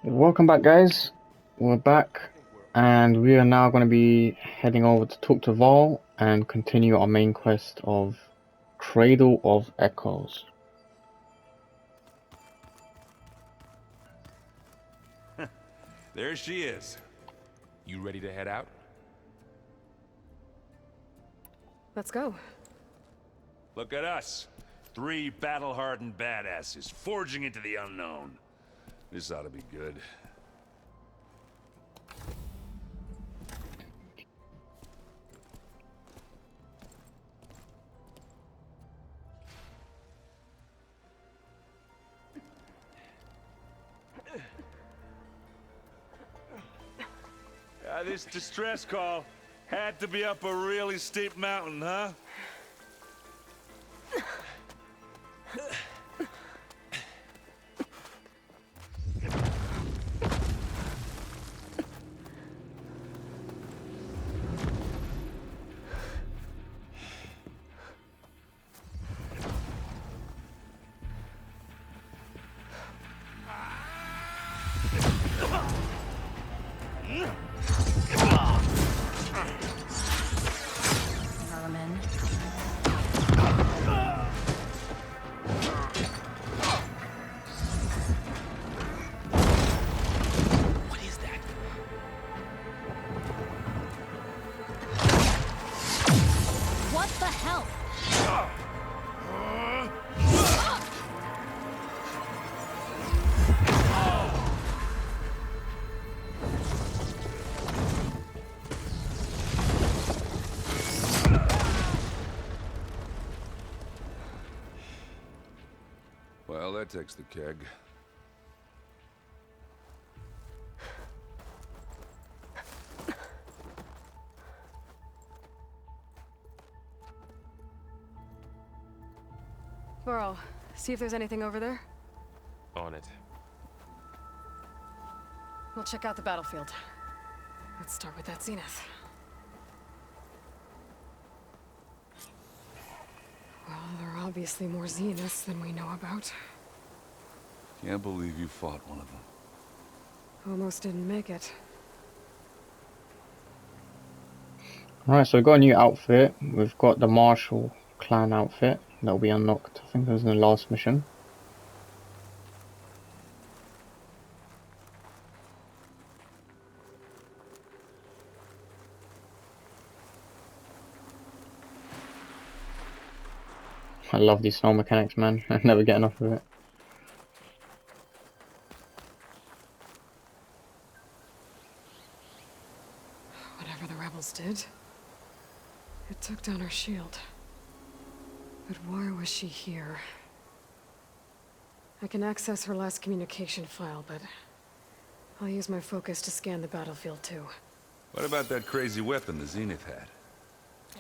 Welcome back, guys. We're back, and we are now going to be heading over to talk to Val and continue our main quest of Cradle of Echoes. There she is. You ready to head out? Let's go. Look at us. 3 battle-hardened badasses forging into the unknown. This ought to be good. This distress call had to be up a really steep mountain, huh? Well, that takes the keg. Burrow, see if there's anything over there. On it. We'll check out the battlefield. Let's start with that zenith. Well, there are obviously more zeniths than we know about. Can't believe you fought one of them. Almost didn't make it. Alright, so we've got a new outfit. We've got the Marshall clan outfit. That'll be unlocked, I think it was in the last mission. I love these snow mechanics, man. I never get enough of it. Whatever the rebels did, it took down our shield. But why was she here? I can access her last communication file, but I'll use my focus to scan the battlefield too. What about that crazy weapon the Zenith had?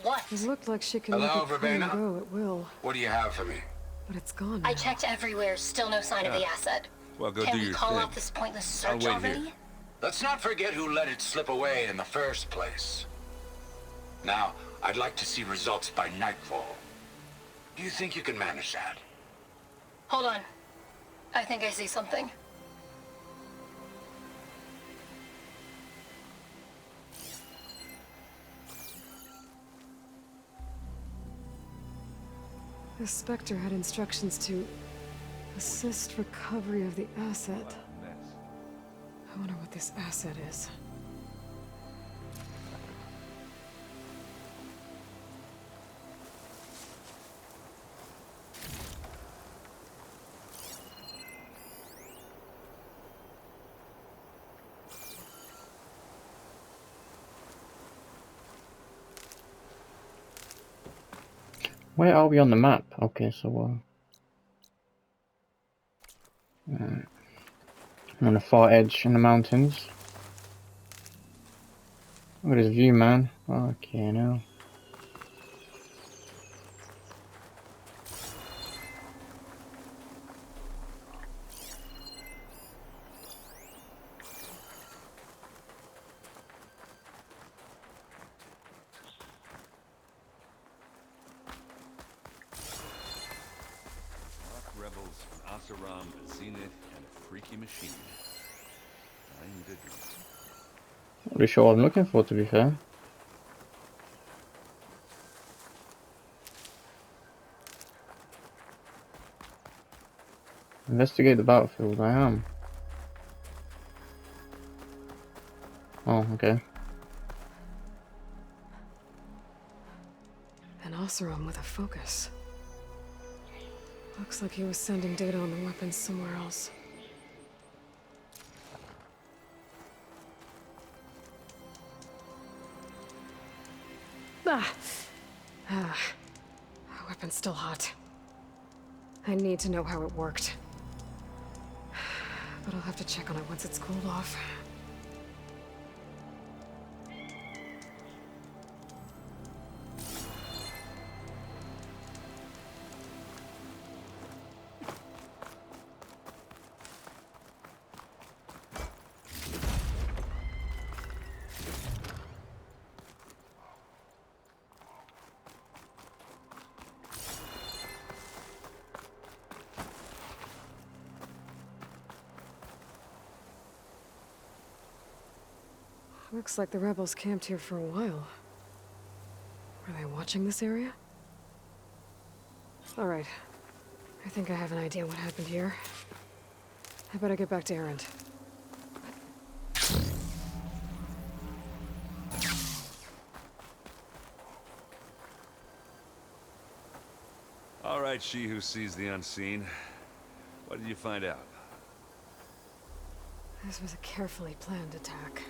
What? It looked like she can Hello, make it come and Verbena? go at will, What do you have for me? but it's gone now. I checked everywhere, still no sign of the asset. Well, go Can do we your call thing. off this pointless I'll search wait already? here. Let's not forget who let it slip away in the first place. Now, I'd like to see results by nightfall. Do you think you can manage that? Hold on. I think I see something. The Spectre had instructions to assist recovery of the asset. I wonder what this asset is. Where are we on the map? Okay, so I'm on the far edge in the mountains. Look at this view, man. Okay, now. Rebels, Asaram, Zenith, and a freaky machine. Pretty sure what I'm looking for, to be fair. Investigate the battlefield. I am. Oh, okay. An Oseram with a focus. Looks like he was sending data on the weapons somewhere else. Ah. Weapon's still hot. I need to know how it worked. But I'll have to check on it once it's cooled off. Looks like the rebels camped here for a while. Were they watching this area? Alright. I think I have an idea what happened here. I better get back to Erend. All right, she who sees the unseen. What did you find out? This was a carefully planned attack.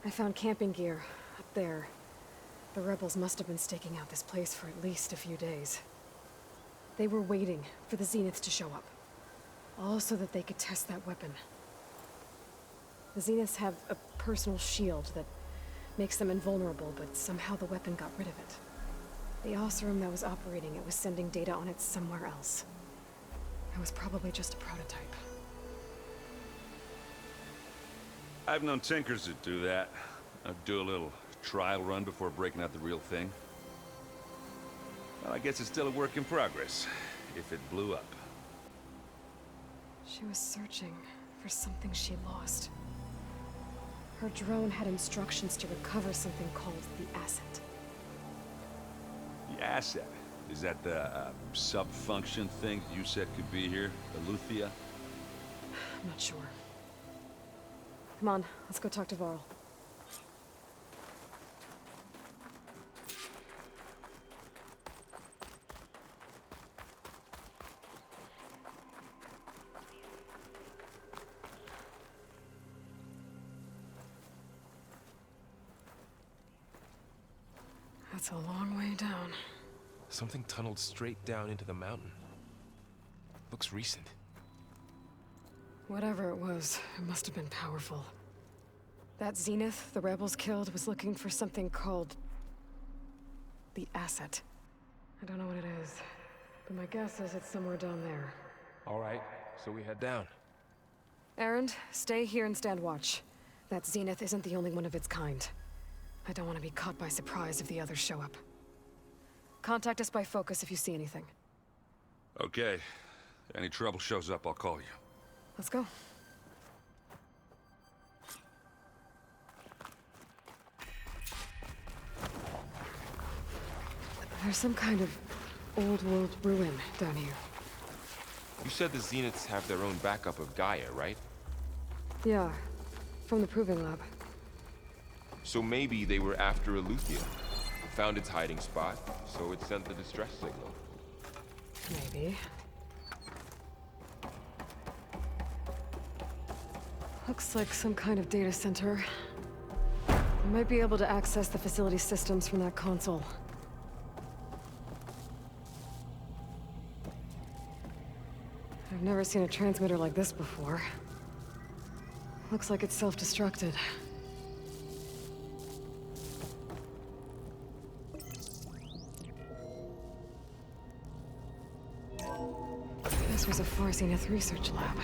I found camping gear up there. The rebels must have been staking out this place for at least a few days. They were waiting for the Zeniths to show up. All so that they could test that weapon. The Zeniths have a personal shield that makes them invulnerable, but somehow the weapon got rid of it. The Oseram that was operating it was sending data on it somewhere else. It was probably just a prototype. I've known tinkers that do that. I'd do a little trial run before breaking out the real thing. Well, I guess it's still a work in progress, if it blew up. She was searching for something she lost. Her drone had instructions to recover something called the asset. The asset? Is that the sub-function thing you said could be here? The Luthia? I'm not sure. Come on, let's go talk to Varl. That's a long way down. Something tunneled straight down into the mountain. Looks recent. Whatever it was, it must have been powerful. That Zenith the rebels killed was looking for something called the asset. I don't know what it is, but my guess is it's somewhere down there. All right, so we head down. Erend, stay here and stand watch. That Zenith isn't the only one of its kind. I don't want to be caught by surprise if the others show up. Contact us by focus if you see anything. Okay. Any trouble shows up, I'll call you. Let's go. There's some kind of old-world ruin down here. You said the Zeniths have their own backup of Gaia, right? Yeah, from the Proving Lab. So maybe they were after Eleuthia. Found its hiding spot, so it sent the distress signal. Maybe. Looks like some kind of data center. We might be able to access the facility systems from that console. I've never seen a transmitter like this before. Looks like it's self-destructed. This was a Far Zenith research lab.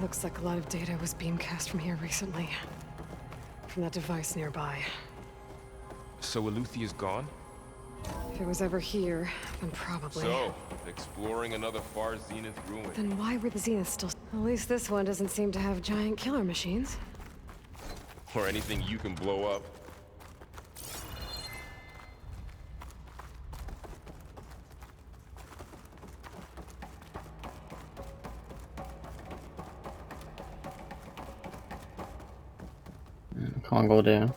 Looks like a lot of data was beamcast from here recently. From that device nearby. So Eleuthia's gone? If it was ever here, then probably. So, exploring another Far Zenith ruin. Then why were the Zeniths still... At least this one doesn't seem to have giant killer machines. Or anything you can blow up. Can't go there.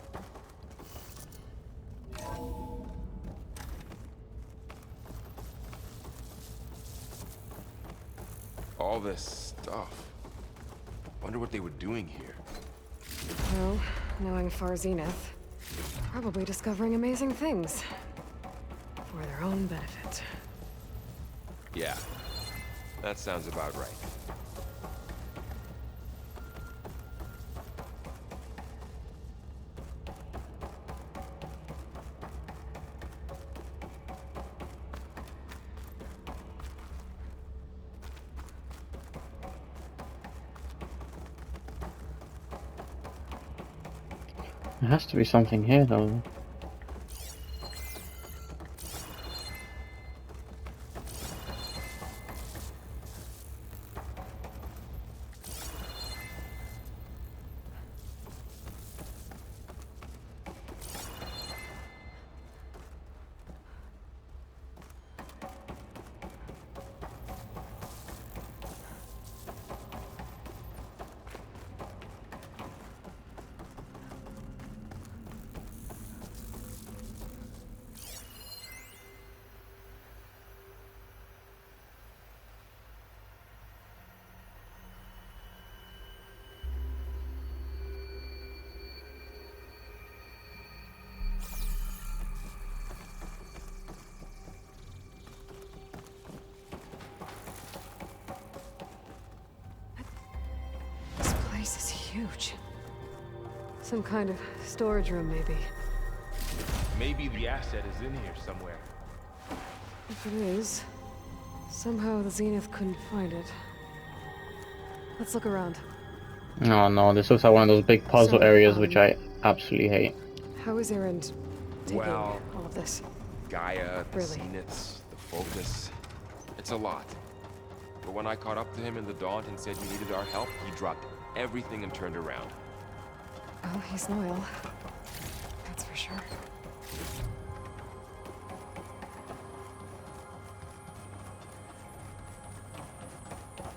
All this stuff. Wonder what they were doing here. Well, knowing Far Zenith, probably discovering amazing things. For their own benefit. Yeah, that sounds about right. There has to be something here though. This place is huge. Some kind of storage room, maybe. Maybe the asset is in here somewhere. If it is, somehow the Zenith couldn't find it. Let's look around. Oh no, this looks like one of those big puzzle So, areas which I absolutely hate. How is Erend taking Well, all of this? Gaia, the Really? Zeniths, the Focus. It's a lot. But when I caught up to him in the Daunt and said you needed our help, he dropped everything and turned around. Well, he's loyal. That's for sure.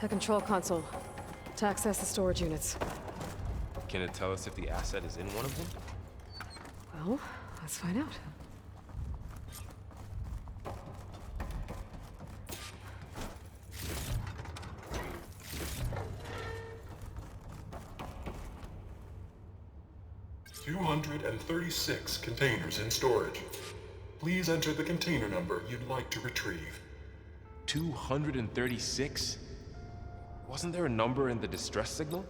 A control console. To access the storage units. Can it tell us if the asset is in one of them? Well, let's find out. $236 containers in storage. Please enter the container number you'd like to retrieve. 236? Wasn't there a number in the distress signal?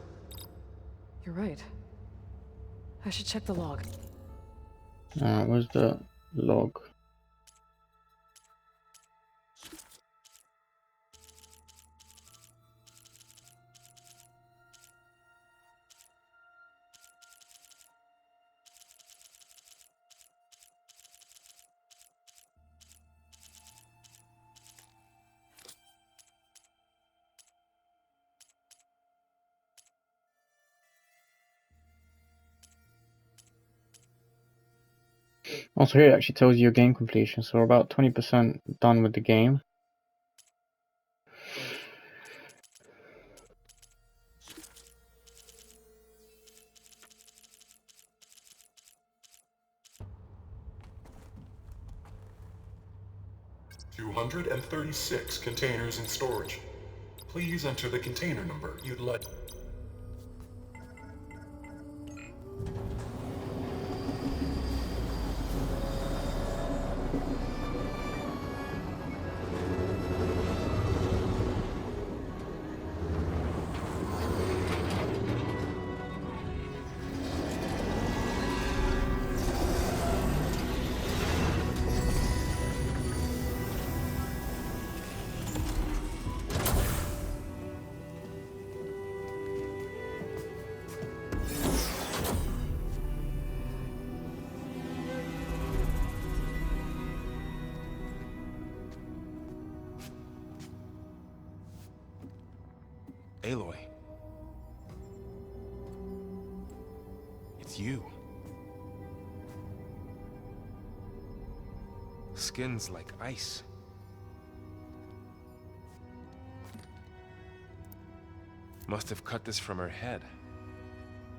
You're right. I should check the log. Alright, where's the log? Also here it actually tells you your game completion, so we're about 20% done with the game. $236 containers in storage. Please enter the container number you'd like. Aloy. It's with you. Skin's like ice. Must have cut this from her head.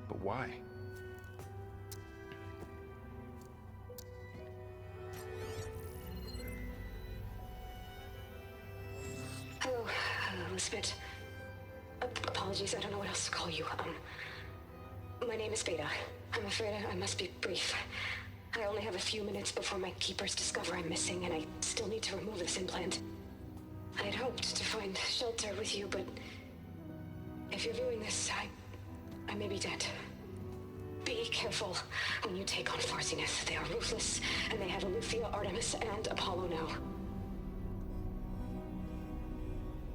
But why? Hello, Spit. Apologies, I don't know what else to call you. My name is Beta. I'm afraid I must be brief. I only have a few minutes before my keepers discover I'm missing, and I still need to remove this implant. I had hoped to find shelter with you, but if you're viewing this, I may be dead. Be careful when you take on Farsiness. They are ruthless, and they have Aletheia, Artemis, and Apollo now.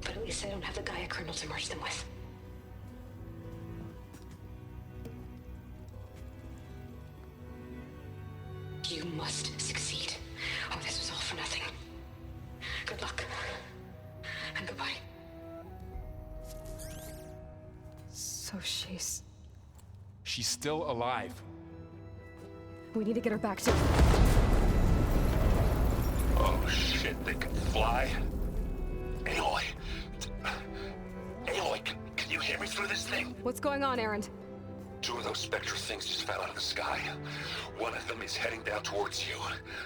But at least I don't have the Gaia kernel to merge them with. You must succeed, or this was all for nothing. Good luck, and goodbye. So she's... She's still alive. We need to get her back to... Oh shit, they can fly? Aloy! Aloy, can you hear me through this thing? What's going on, Erend? 2 of those spectral things just fell out of the sky. One of them is heading down towards you.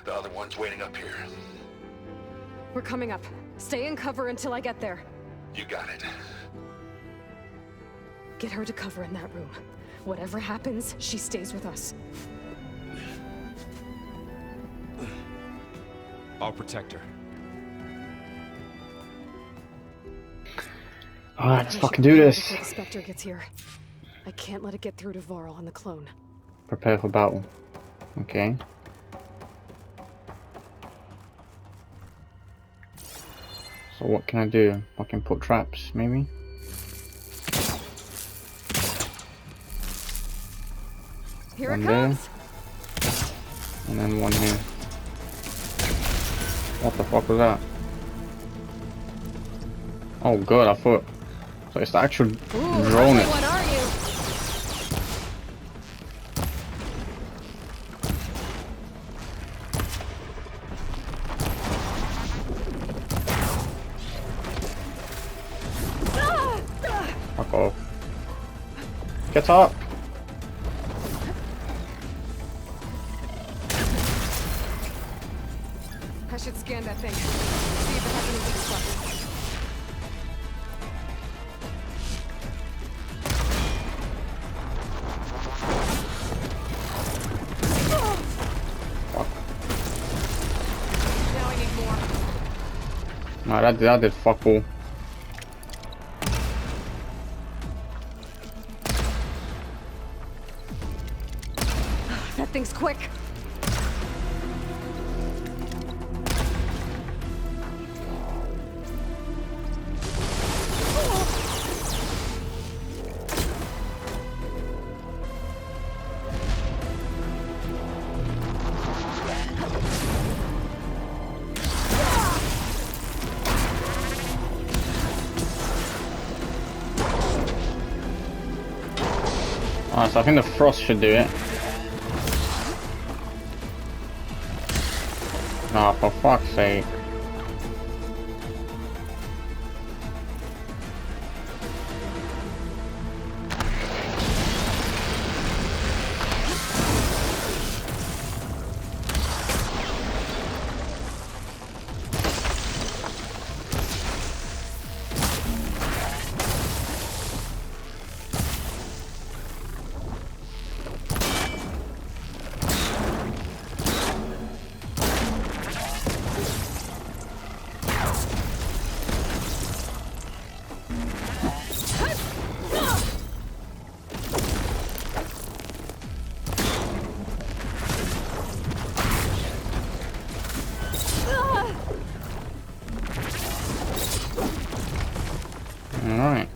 The other one's waiting up here. We're coming up. Stay in cover until I get there. You got it. Get her to cover in that room. Whatever happens, she stays with us. I'll protect her. Alright, let's We fucking should do leave this. before the Spectre gets here. I can't let it get through to Varl and the clone. Prepare for battle. Okay. So what can I do? I can put traps, maybe? Here One it there. comes! And then one here. What the fuck was that? Oh god, I thought... So it's the actual drone. What are you? Fuck off. Get up! I should scan that thing. See if it has any weak spots. Now I need more. Nah, that did fuck all. That thing's quick. Alright, so I think the frost should do it. Nah, for fuck's sake. Alright.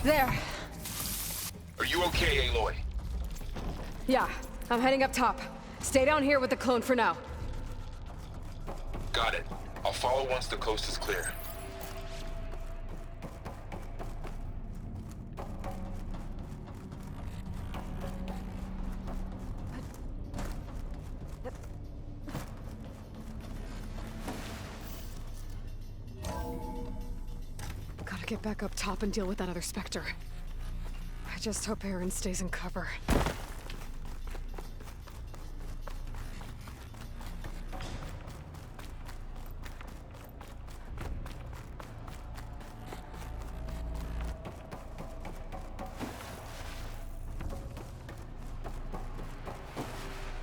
There. Are you okay, Aloy? Yeah, I'm heading up top. Stay down here with the clone for now. Got it. I'll follow once the coast is clear. get back up top and deal with that other Spectre. I just hope Aaron stays in cover.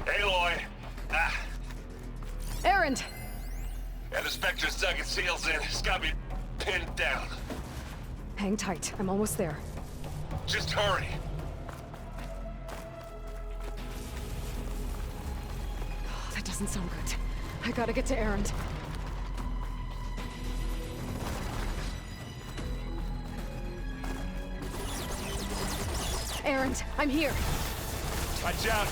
Aloy! Aaron! Yeah, the Spectre's dug its heels in. It's got me pinned down. Hang tight. I'm almost there. Just hurry. Oh, that doesn't sound good. I gotta get to Aaron. Aaron, I'm here. Watch out.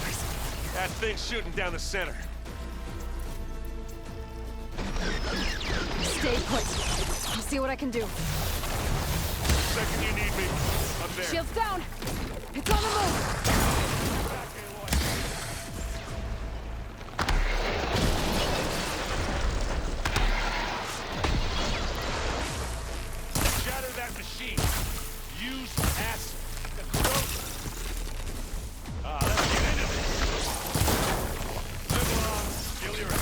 That thing's shooting down the center. Stay put. I'll see what I can do. Second you need me, I'm there. Shields down. It's on the move. Back, Aloy. Shatter that machine. Use acid. The corrosion. Let's get into this. Live along, steal your ass.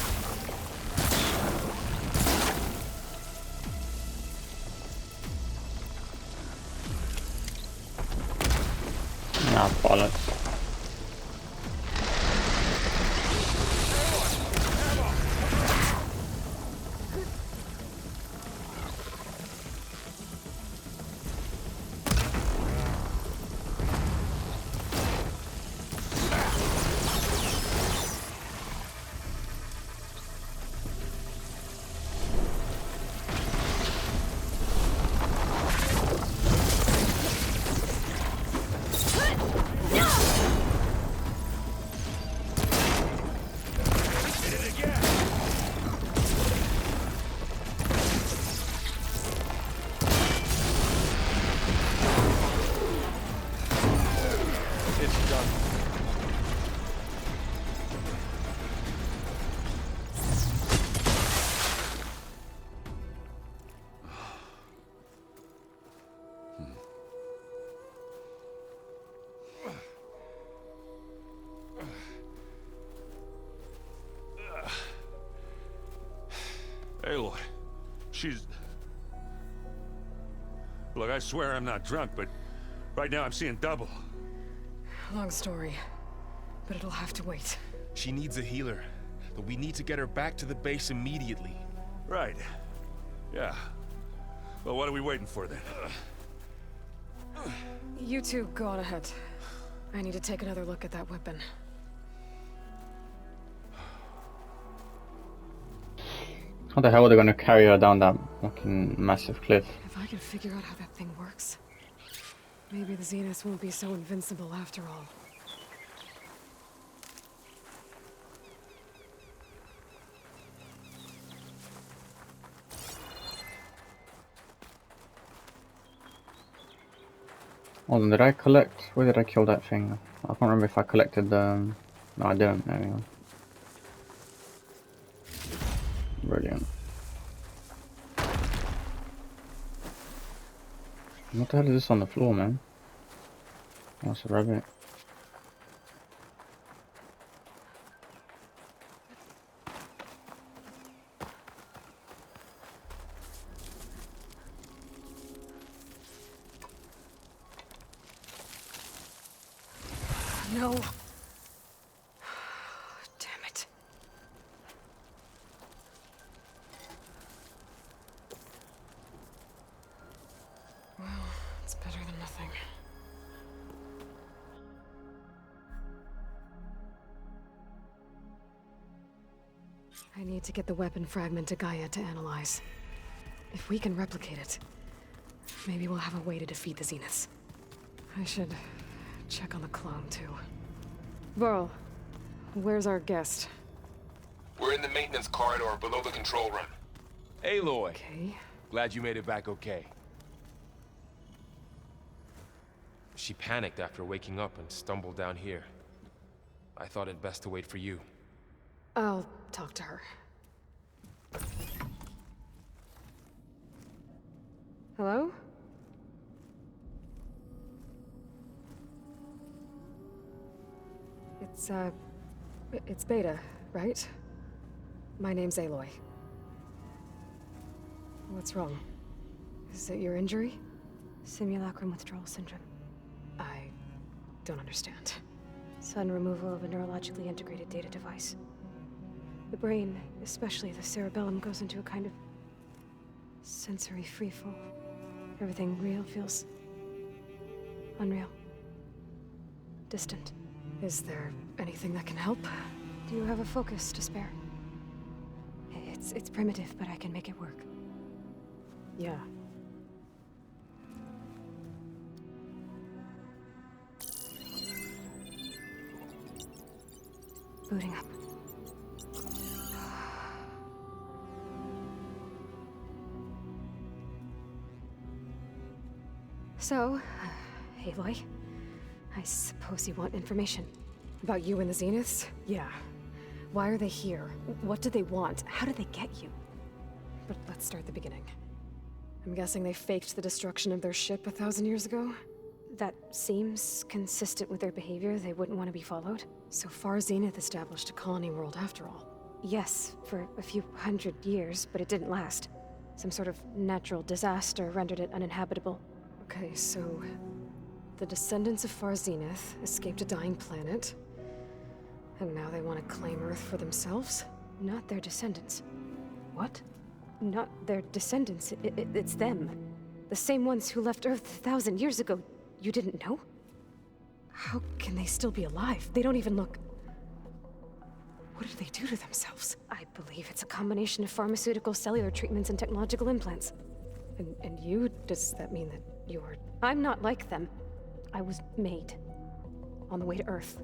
Nah, bollocks. Aloy, she's... Look, I swear I'm not drunk, but right now I'm seeing double. Long story, but it'll have to wait. She needs a healer, but we need to get her back to the base immediately. Right. Yeah. Well, what are we waiting for then? You two go on ahead. I need to take another look at that weapon. How the hell are they gonna carry her down that fucking massive cliff? If I can figure out how that thing works, maybe the Zeniths won't be so invincible after all. Hold on, did I collect? Where did I kill that thing? I can't remember if I collected the... No, I didn't. There we go. Brilliant. What the hell is this on the floor, man? Oh, it's a rabbit. No. Damn it. Well, it's better than nothing. I need to get the weapon fragment to Gaia to analyze. If we can replicate it, maybe we'll have a way to defeat the Zeniths. I should check on the clone, too. Varl, where's our guest? We're in the maintenance corridor below the control room. Aloy, Okay. glad you made it back okay. She panicked after waking up and stumbled down here. I thought it best to wait for you. I'll talk to her. Hello? It's Beta, right? My name's Aloy. What's wrong? Is it your injury? Simulacrum withdrawal syndrome. I don't understand. Sudden removal of a neurologically integrated data device. The brain, especially the cerebellum, goes into a kind of sensory freefall. Everything real feels unreal. Distant. Is there anything that can help? Do you have a focus to spare? It's primitive, but I can make it work. Yeah. Booting up. So, Aloy? I suppose you want information. About you and the Zeniths? Yeah. Why are they here? What do they want? How did they get you? But let's start at the beginning. I'm guessing they faked the destruction of their ship 1,000 years ago? that seems consistent with their behavior. They wouldn't want to be followed. So far, Zenith established a colony world after all. Yes, for a few hundred years, but it didn't last. Some sort of natural disaster rendered it uninhabitable. Okay, so the descendants of Far Zenith escaped a dying planet, and now they want to claim Earth for themselves? Not their descendants. What? Not their descendants. It's them. The same ones who left Earth 1,000 years ago. You didn't know? How can they still be alive? They don't even look... What did they do to themselves? I believe it's a combination of pharmaceutical, cellular treatments, and technological implants. And you? Does that mean that you're... I'm not like them. I was made. On the way to Earth.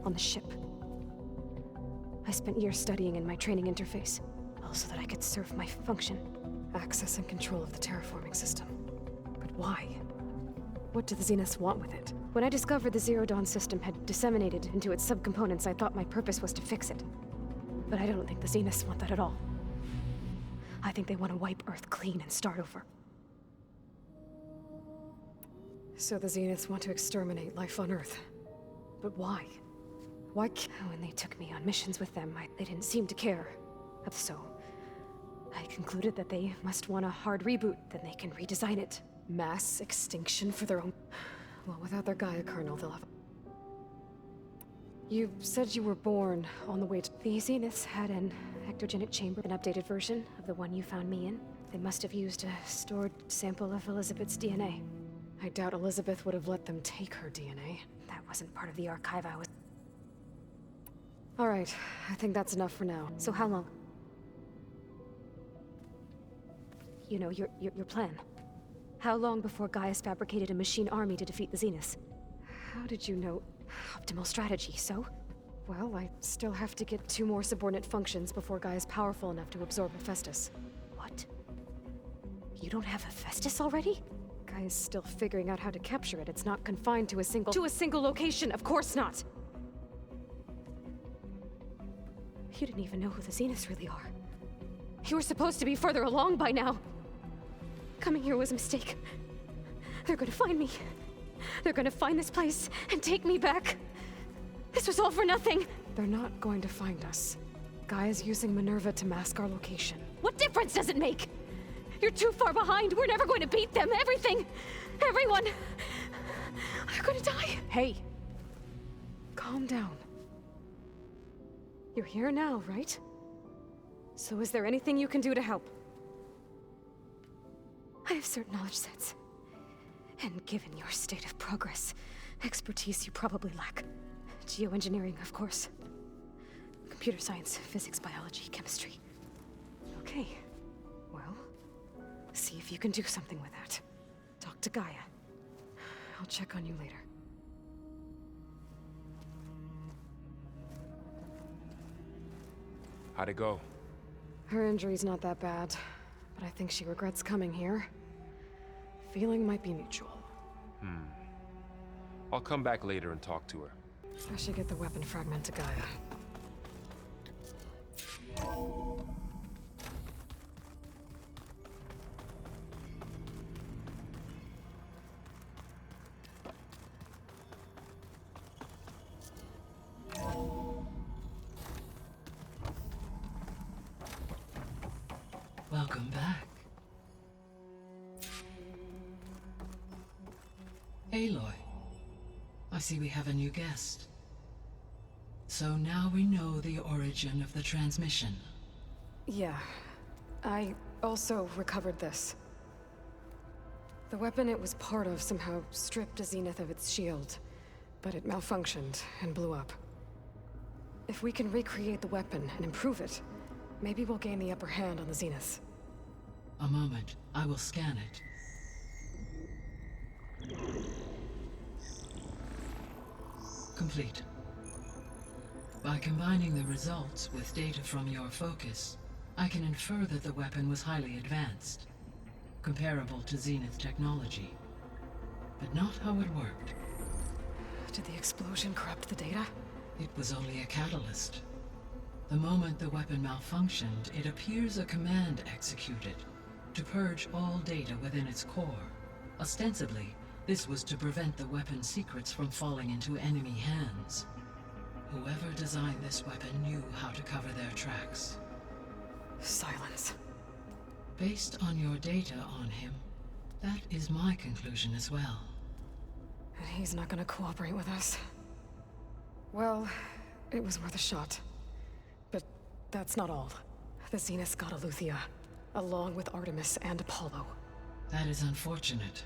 On the ship. I spent years studying in my training interface, all so that I could serve my function. Access and control of the terraforming system. But why? What do the Zeniths want with it? When I discovered the Zero Dawn system had disseminated into its subcomponents, I thought my purpose was to fix it. But I don't think the Zeniths want that at all. I think they want to wipe Earth clean and start over. So the Zeniths want to exterminate life on Earth. But why? Why can't... When they took me on missions with them, they didn't seem to care. So, I concluded that they must want a hard reboot, then they can redesign it. Mass extinction for their own... Well, without their Gaia kernel, they'll have... You said you were born on the way to... The Zeniths had an ectogenic chamber, an updated version of the one you found me in. They must have used a stored sample of Elizabeth's DNA. I doubt Elizabeth would have let them take her DNA. That wasn't part of the archive I was... All right, I think that's enough for now. So how long? You know, your plan. How long before Gaius fabricated a machine army to defeat the Zeniths? How did you know? Optimal strategy, so? Well, I still have to get 2 more subordinate functions before Gaia's powerful enough to absorb Hephaestus. What? You don't have Hephaestus already? Gaia's still figuring out how to capture it. It's not confined to a single... To a single location, of course not! You didn't even know who the Zeniths really are. You were supposed to be further along by now. Coming here was a mistake. They're gonna find me. They're gonna find this place and take me back. This was all for nothing. They're not going to find us. Gaia's using Minerva to mask our location. What difference does it make? You're too far behind. We're never going to beat them. Everything, everyone, are gonna die. Hey, calm down. You're here now, right? So is there anything you can do to help? I have certain knowledge sets. And given your state of progress, expertise you probably lack. Geoengineering, of course. Computer science, physics, biology, chemistry. Okay. Well, see if you can do something with that. Talk to Gaia. I'll check on you later. How'd it go? Her injury's not that bad, but I think she regrets coming here. Feeling might be mutual. I'll come back later and talk to her. I should get the weapon fragment to Gaia. Welcome back. Aloy, I see we have a new guest. So now we know the origin of the transmission. Yeah. I also recovered this. The weapon it was part of somehow stripped Zenith of its shield, but it malfunctioned and blew up. If we can recreate the weapon and improve it, maybe we'll gain the upper hand on the Zeniths. A moment, I will scan it. Complete. By combining the results with data from your focus, I can infer that the weapon was highly advanced, comparable to Zenith technology, but not how it worked. Did the explosion corrupt the data? It was only a catalyst. The moment the weapon malfunctioned, it appears a command executed to purge all data within its core. Ostensibly, this was to prevent the weapon's secrets from falling into enemy hands. Whoever designed this weapon knew how to cover their tracks. Silence. Based on your data on him, that is my conclusion as well. And he's not gonna cooperate with us. Well, it was worth a shot. But that's not all. The Zeniths got Aletheia, along with Artemis and Apollo. That is unfortunate.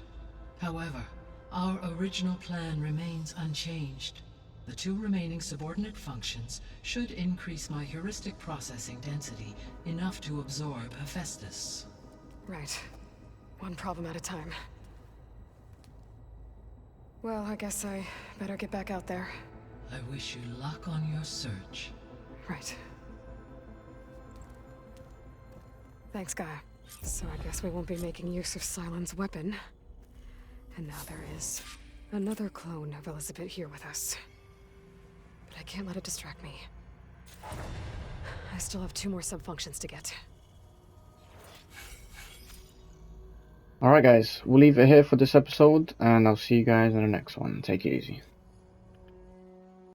However, our original plan remains unchanged. The two remaining subordinate functions should increase my heuristic processing density enough to absorb Hephaestus. Right. One problem at a time. Well, I guess I better get back out there. I wish you luck on your search. Right. Thanks, Gaia. So I guess we won't be making use of Cylon's weapon. And now there is another clone of Elizabeth here with us. But I can't let it distract me. I still have 2 more sub-functions to get. Alright guys, we'll leave it here for this episode, and I'll see you guys in the next one. Take it easy.